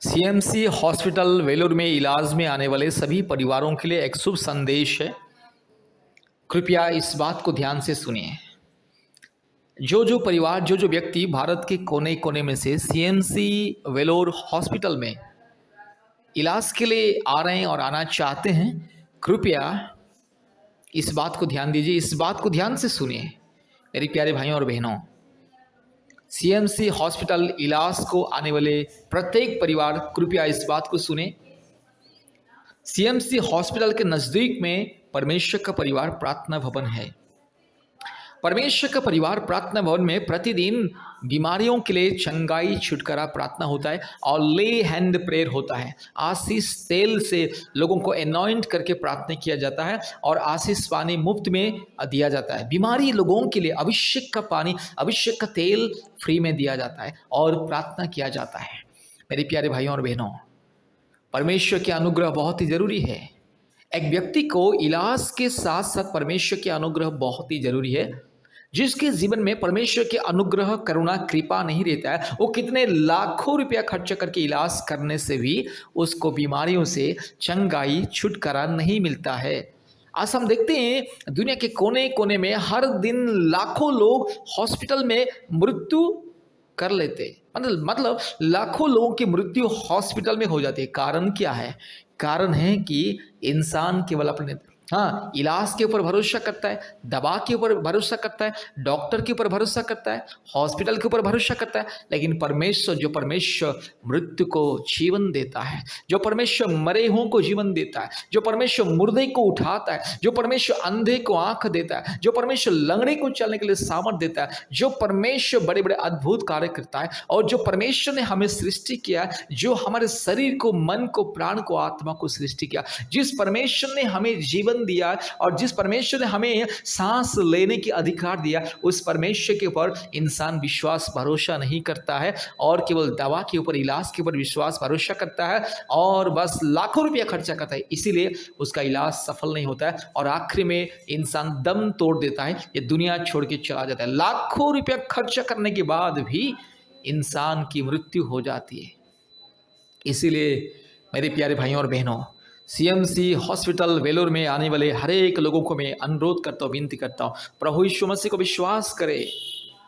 CMC hospital Vellore में इलाज में आने वाले सभी परिवारों के लिए एक शुभ संदेश है। कृपया इस बात को ध्यान से सुनिए। जो परिवार जो व्यक्ति भारत के कोने कोने में से सीएमसी वेलोर हॉस्पिटल में इलाज के लिए आ रहे हैं और आना चाहते हैं, कृपया इस बात को ध्यान दीजिए, इस बात को ध्यान से सुनिए। मेरे प्यारे भाइयों और बहनों, सीएमसी हॉस्पिटल इलाज को आने वाले प्रत्येक परिवार कृपया इस बात को सुने। सीएमसी हॉस्पिटल के नज़दीक में परमेश्वर का परिवार प्रार्थना भवन है। परमेश्वर का परिवार प्रार्थना भवन में प्रतिदिन बीमारियों के लिए चंगाई छुटकारा प्रार्थना होता है और ले हैंड प्रेयर होता है। आशीष तेल से लोगों को एनॉइंट करके प्रार्थना किया जाता है और आशीष पानी मुफ्त में दिया जाता है। बीमारी लोगों के लिए अभिषेक का पानी, अभिषेक का तेल फ्री में दिया जाता है और प्रार्थना किया जाता है। मेरे प्यारे भाइयों और बहनों, परमेश्वर के अनुग्रह बहुत ही जरूरी है। एक व्यक्ति को इलाज के साथ साथ परमेश्वर के अनुग्रह बहुत ही जरूरी है। जिसके जीवन में परमेश्वर के अनुग्रह, करुणा, कृपा नहीं रहता है, वो कितने लाखों रुपया खर्च करके इलाज करने से भी उसको बीमारियों से चंगाई, छुटकारा नहीं मिलता है। आज हम देखते हैं दुनिया के कोने कोने में हर दिन लाखों लोग हॉस्पिटल में मृत्यु कर लेते, मतलब लाखों लोगों की मृत्यु हॉस्पिटल में हो जाती है। कारण क्या है? कारण है कि इंसान केवल अपने इलाज के ऊपर भरोसा करता है, दवा के ऊपर भरोसा करता है, डॉक्टर के ऊपर भरोसा करता है, हॉस्पिटल के ऊपर भरोसा करता है। लेकिन परमेश्वर, जो परमेश्वर मृत्यु को जीवन देता है, जो परमेश्वर मरे हुओं को जीवन देता है, जो परमेश्वर मुर्दे को उठाता है, जो परमेश्वर अंधे को आंख देता है, जो परमेश्वर लंगड़े को चलने के लिए सामर्थ देता है, जो परमेश्वर बड़े बड़े अद्भुत कार्य करता है, और जो परमेश्वर ने हमें सृष्टि किया, जो हमारे शरीर को, मन को, प्राण को, आत्मा को सृष्टि किया, जिस परमेश्वर ने हमें जीवन दिया और जिस परमेश्वर ने हमें सांस लेने की अधिकार दिया, उस परमेश्वर के ऊपर इंसान विश्वास भरोसा नहीं करता है और केवल दवा के ऊपर, इलाज के ऊपर विश्वास भरोसा करता है और बस लाखों रुपया खर्चा करता है। इसीलिए उसका इलाज सफल नहीं होता है और आखिर में इंसान दम तोड़ देता है, ये दुनिया छोड़ के चला जाता है। लाखों रुपया खर्चा करने के बाद भी इंसान की मृत्यु हो जाती है। इसीलिए मेरे प्यारे भाइयों और बहनों, सीएमसी हॉस्पिटल वेलूर में आने वाले हर एक लोगों को मैं अनुरोध करता हूँ, विनती करता हूँ, प्रभु यीशु मसीह को विश्वास करे,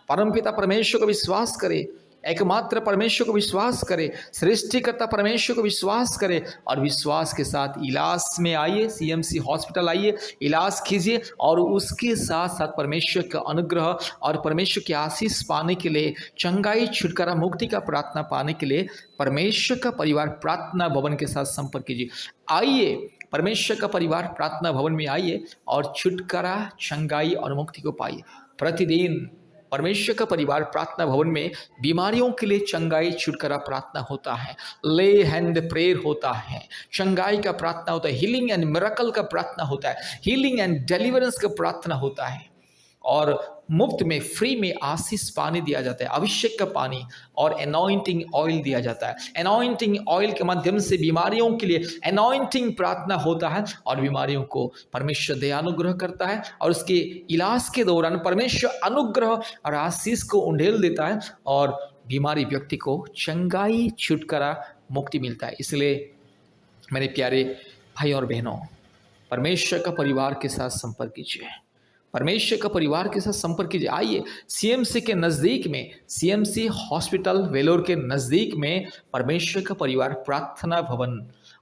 परमपिता परमेश्वर को विश्वास करे, एकमात्र परमेश्वर को विश्वास करे, सृष्टिकर्ता परमेश्वर को विश्वास करे और विश्वास के साथ इलाज में आइए, सीएमसी हॉस्पिटल आइए, इलाज कीजिए और उसके साथ साथ परमेश्वर का अनुग्रह और परमेश्वर की आशीष पाने के लिए, चंगाई, छुटकारा, मुक्ति का प्रार्थना पाने के लिए परमेश्वर का परिवार प्रार्थना भवन के साथ संपर्क कीजिए। आइए, परमेश्वर का परिवार प्रार्थना भवन में आइए और छुटकारा, चंगाई और मुक्ति को पाइए। प्रतिदिन परमेश्वर का परिवार प्रार्थना भवन में बीमारियों के लिए चंगाई, छुटकारा प्रार्थना होता है, ले हैंड प्रेयर होता है, चंगाई का प्रार्थना होता है, हीलिंग एंड मिरेकल का प्रार्थना होता है, हीलिंग एंड डिलीवरेंस का प्रार्थना होता है और मुफ्त में, फ्री में आशीष पानी दिया जाता है, अभिषेक का पानी और एनॉइंटिंग ऑयल दिया जाता है। एनॉइंटिंग ऑयल के माध्यम से बीमारियों के लिए एनॉइंटिंग प्रार्थना होता है और बीमारियों को परमेश्वर दयानुग्रह करता है और उसके इलाज के दौरान परमेश्वर अनुग्रह और आशीष को उंडेल देता है और बीमारी व्यक्ति को चंगाई, छुटकारा, मुक्ति मिलता है। इसलिए मेरे प्यारे भाई और बहनों, परमेश्वर का परिवार के साथ संपर्क कीजिए, परमेश्वर का परिवार के साथ संपर्क कीजिए। आइए, सीएमसी के नज़दीक में, सीएमसी हॉस्पिटल वेलोर के नज़दीक में परमेश्वर का परिवार प्रार्थना भवन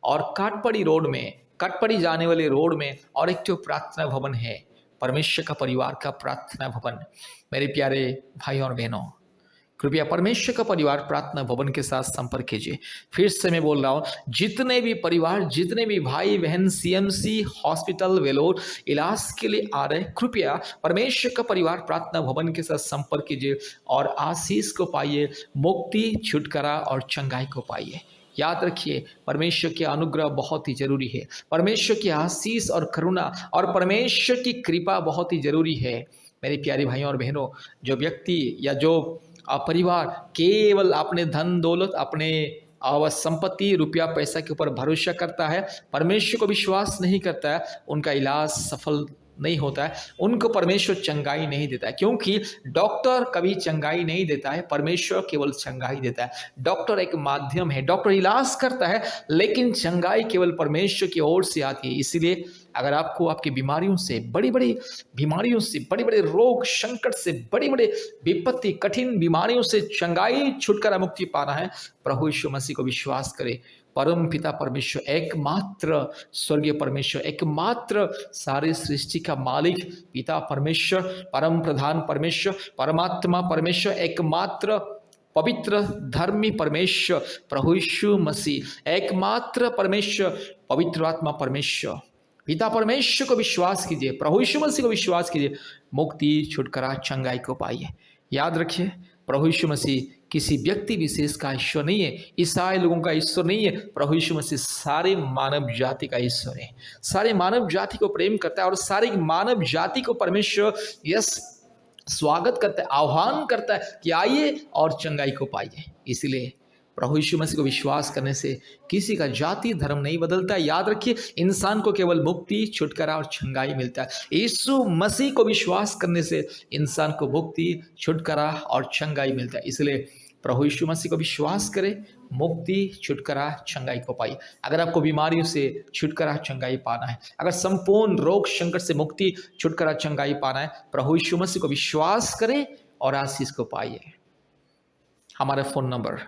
और काटपड़ी रोड में, काटपड़ी जाने वाले रोड में और एक जो प्रार्थना भवन है, परमेश्वर का परिवार का प्रार्थना भवन। मेरे प्यारे भाइयों और बहनों, कृपया परमेश्वर का परिवार प्रार्थना भवन के साथ संपर्क कीजिए। फिर से मैं बोल रहा हूँ, जितने भी परिवार, जितने भी भाई बहन सीएमसी हॉस्पिटल वेलोर इलाज के लिए आ रहे हैं, कृपया परमेश्वर का परिवार प्रार्थना भवन के साथ संपर्क कीजिए और आशीष को पाइए, मुक्ति, छुटकारा और चंगाई को पाइए। याद रखिए, परमेश्वर के अनुग्रह बहुत ही जरूरी है, परमेश्वर की आशीष और करुणा और परमेश्वर की कृपा बहुत ही जरूरी है। मेरे प्यारे भाइयों और बहनों, जो व्यक्ति या जो परिवार केवल अपने धन दौलत, अपने संपत्ति, रुपया पैसा के ऊपर भरोसा करता है, परमेश्वर को विश्वास नहीं करता है, उनका इलाज सफल नहीं होता है, उनको परमेश्वर चंगाई नहीं देता है, क्योंकि डॉक्टर कभी चंगाई नहीं देता है, परमेश्वर केवल चंगाई देता है। डॉक्टर एक माध्यम है, डॉक्टर इलाज करता है, लेकिन चंगाई केवल परमेश्वर की ओर से आती है। इसीलिए अगर आपको आपकी बीमारियों से, बड़ी बड़ी बीमारियों से, बड़े बड़े रोग संकट से, बड़ी बड़ी विपत्ति कठिन बीमारियों से चंगाई छुटकारा मुक्ति पाना है, प्रभु यीशु मसीह को विश्वास करें। परम पिता परमेश्वर, एकमात्र स्वर्गीय परमेश्वर, एकमात्र सारे सृष्टि का मालिक पिता परमेश्वर, परम प्रधान परमेश्वर, परमात्मा परमेश्वर, एकमात्र पवित्र धर्मी परमेश्वर प्रभु यीशु मसीह, एकमात्र परमेश्वर पवित्र आत्मा परमेश्वर पिता परमेश्वर को विश्वास कीजिए, प्रभु यीशु मसीह को विश्वास कीजिए, मुक्ति छुटकारा चंगाई को पाइए। याद रखिए, प्रभु यीशु मसीह किसी व्यक्ति विशेष का ईश्वर नहीं है, ईसाई लोगों का ईश्वर नहीं है। प्रभु यीशु मसीह सारे मानव जाति का ईश्वर है, सारे मानव जाति को प्रेम करता है और सारी मानव जाति को परमेश्वर यस स्वागत करता है, आह्वान करता है कि आइए और चंगाई को पाइए। इसलिए प्रभु यीशु मसीह को विश्वास करने से किसी का जाति धर्म नहीं बदलता है। याद रखिए, इंसान को केवल मुक्ति छुटकारा और चंगाई मिलता है। यीशु मसीह को विश्वास करने से इंसान को मुक्ति छुटकारा और चंगाई मिलता है। इसलिए प्रभु यीशु मसीह को विश्वास करें, मुक्ति छुटकारा चंगाई को पाइए। अगर आपको बीमारियों से छुटकारा चंगाई पाना है, अगर संपूर्ण रोग संकट से मुक्ति छुटकारा चंगाई पाना है, प्रभु यीशु मसीह को विश्वास करें और आशीष को पाइए। हमारा फ़ोन नंबर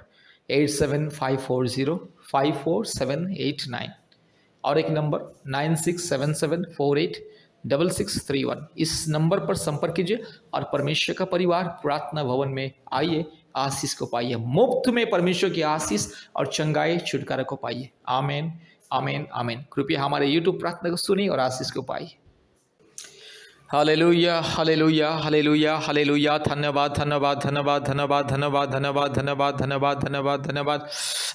8754054789 और एक नंबर 9677486631। इस नंबर पर संपर्क कीजिए और परमेश्वर का परिवार प्रार्थना भवन में आइए, आशीष को पाइए, मुफ्त में परमेश्वर की आशीष और चंगाई छुटकारा को पाइए। आमीन आमीन आमीन। कृपया हमारे यूट्यूब प्रार्थना को सुनिए और आशीष को पाइए। Hallelujah hallelujah hallelujah hallelujah. धन्यवाद धन्यवाद धन्यवाद धन्यवाद धन्यवाद धन्यवाद धन्यवाद धन्यवाद धन्यवाद धन्यवाद।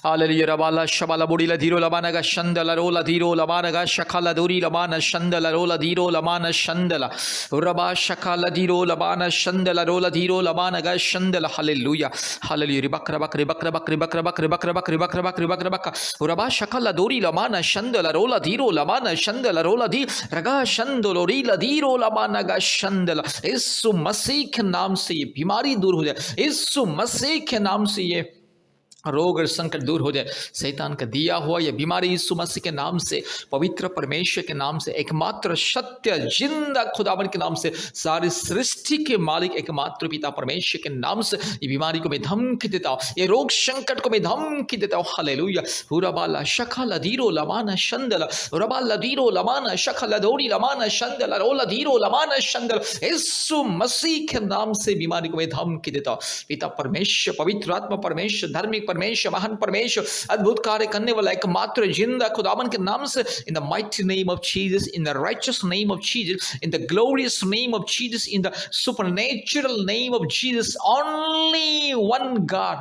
हालेलुया। रबाला शबाला बुड़ी लधीरो लबाना गा शंदला रोला धीरो लबाना गा शखाला दूरी लबाना शंदला रोला धीरो लबाना शंदला रबा शखाला धीरो लबाना शंदला रोला धीरो लबाना गा शंदला। Hallelujah hallelujah. रिबकरा बकरे बकरा बकरे बकरा बकरे बकरा बकरे बकरा बकरे बकरा बकरा रबा शखाला दूरी लबाना शंदला रोला धीरो लबाना शंदला रोला धी रगा शंदलो रीला धीरो लबाना यीशु मसीह के नाम से ये बीमारी दूर हो जाए, यीशु मसीह के नाम से ये रोग और संकट दूर हो जाए। शैतान का दिया हुआ यह बीमारी यीशु मसीह के नाम से, पवित्र परमेश्वर के नाम से, एकमात्र सत्य जिंदा खुदावन के नाम से, सारी सृष्टि के मालिक एकमात्र पिता परमेश्वर के नाम से ये बीमारी को मैं धमकी देता हूँ, ये रोग संकट को मैं धमकी देता हूँ। हालेलुया। रबाला शखाला धीरो लमाना शंदला रबाला धीरो लमाना शखाला दोरी लमाना शंदला रोला धीरो लमाना शंदला। यीशु मसीह के नाम से बीमारी को मैं धमकी देता हूँ। पिता परमेश्वर, पवित्र आत्मा परमेश्वर, धार्मिक परमेश्वर, महान परमेश्वर, अद्भुत कार्य करने वाला एकमात्र जिंदा खुदावन के नाम से, in the mighty name of Jesus, in the righteous name of Jesus, in the glorious name of Jesus, in the supernatural name of Jesus, only one God,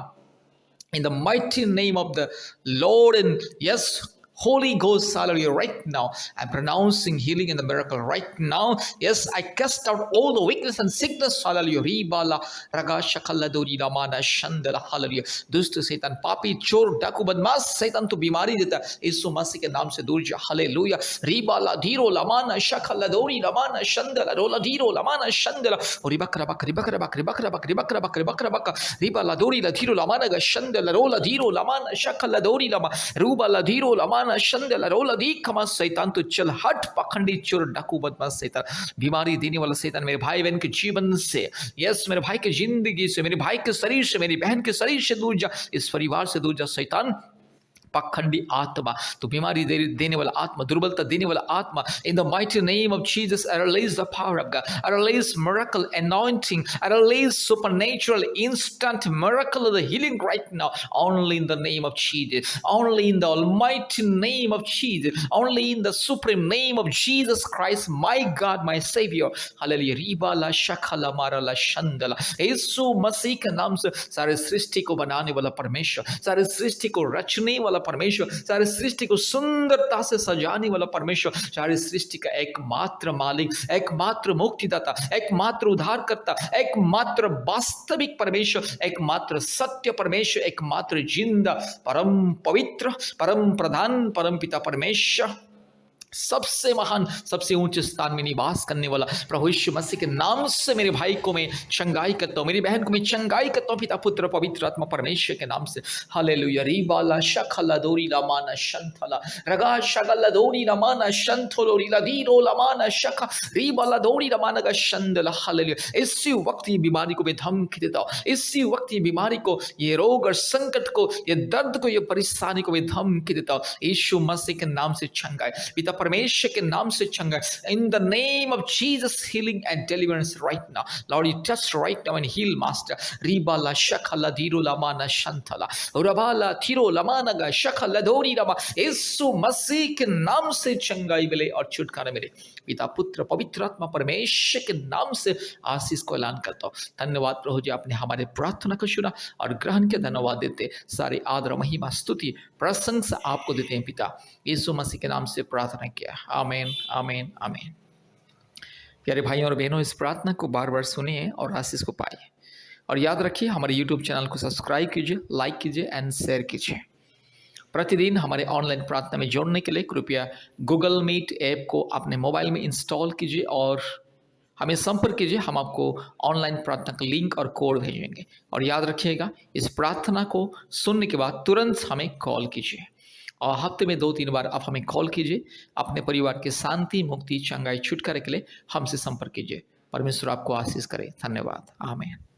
in the mighty name of the Lord, and yes, Holy Ghost, hallelujah, right now, I'm pronouncing healing and the miracle right now. Yes, I cast out all the weakness and sickness, hallelujah. Ribala, raga, shakala, dori, ramana, shandala, hallelujah. दुष्ट शैतान, पापी, चोर, डाकू, बदमाश शैतान तो बीमारी देता है, यीशु मसीह के नाम से दूर जा, हालेलुया। रिबाला, धीरो, लमाना, शखला, दौरी, लमाना, शंदला, रोला, धीरो, लमाना, शंदला, और बकरा बकरी बकरा बकरी बकरा बकरी बकरा बकरी बकरा बकरा रिबाला, दौरी, धीरो, लमाना, शंदला, रोला, धीरो, लमाना, शखला, दौरी, लमा, रूबाला, धीरो, लमाना, शंदला, रोला, दी खमा। शैतान तो चल हट, पखंडी, चोर, डाकू, बदमाश शैतान, बीमारी देने वाला शैतान मेरे भाई बहन के जीवन से, यस, मेरे भाई के जिंदगी से, मेरे भाई के शरीर से, मेरी बहन के शरीर से दूर जा, इस परिवार से दूर जा शैतान, पखंडी आत्मा, तो बीमारी देने वाला आत्मा, दुर्बलता देने वाला आत्मा, in the mighty name of Jesus, I release the power of God, I release miracle anointing, I release supernatural instant miracle of the healing right now, only in the name of Jesus, only in the almighty name of Jesus, only in the supreme name of Jesus Christ, my God, my Savior, hallelujah। रिबाला शखला मारला शंदला, यीशु मसीह के नाम से सारे सृष्टि को बनाने वाला परमेश्वर, सारे सृष्टि को रचने वाला परमेश्वर, सारी सृष्टि को सुंदरता से सजाने वाला परमेश्वर, सारी सृष्टि का एकमात्र मालिक, एकमात्र मुक्तिदाता, एकमात्र उद्धारकर्ता, एकमात्र वास्तविक परमेश्वर, एकमात्र सत्य परमेश्वर, एकमात्र जिंदा, परम पवित्र, परम प्रधान, परम पिता परमेश्वर, सबसे महान, सबसे ऊंचे स्थान में निवास करने वाला प्रभु यीशु मसीह के नाम से मेरे भाई को मैं चंगाई करता हूँ, मेरी बहन को मैं चंगाई करता हूँ, पिता पुत्र पवित्र आत्मा परमेश्वर के नाम से। हालेलुया। रीबाला शखला दोरी रमाना शंथला रगा शगला दोरी रमाना शंथलो रीला दीरो लमाना शख रीबाला दोरी रमाना का शंदला। हालेलुया। इसी वक्त ये बीमारी को मैं धमकी देता हूँ, इसी वक्त ये बीमारी को, ये रोग और संकट को, ये दर्द को, ये परेशानी को मैं धमकी देता हूँ यीशु मसीह के नाम से चंगाई, पिता परमेश्वर के नाम से चंगाई। In the name of Jesus healing and deliverance right now lord, you touch right now and heal master. रीबाला शखला धीरो लमाना शंथला रबाला थीरो लमाना शखला धोरी रमा। यीशु मसीह के नाम से चंगाई मिले और छुटकारा मिले, पिता पुत्र पवित्र आत्मा परमेश्वर के नाम से आशीष को ऐलान करता हूँ। धन्यवाद प्रभु जी, आपने हमारे प्रार्थना को सुना और ग्रहण के धन्यवाद देते, सारे आदर महिमा स्तुति प्रशंसा आपको देते हैं पिता, यीशु मसीह के नाम से प्रार्थना किया। आमीन आमीन आमीन। प्यारे भाइयों और बहनों, इस प्रार्थना को बार बार सुनिए और आशीष को पाइए, और याद रखिए हमारे यूट्यूब चैनल को सब्सक्राइब कीजिए, लाइक कीजिए एंड शेयर कीजिए। प्रतिदिन हमारे ऑनलाइन प्रार्थना में जोड़ने के लिए कृपया गूगल मीट ऐप को अपने मोबाइल में इंस्टॉल कीजिए और हमें संपर्क कीजिए। हम आपको ऑनलाइन प्रार्थना का लिंक और कोड भेजेंगे। और याद रखिएगा, इस प्रार्थना को सुनने के बाद तुरंत हमें कॉल कीजिए, और हफ्ते में 2-3 बार आप हमें कॉल कीजिए। अपने परिवार के शांति, मुक्ति, चंगाई, छुटकारे के लिए हमसे संपर्क कीजिए। परमेश्वर आपको आशीष करे। धन्यवाद। आमीन।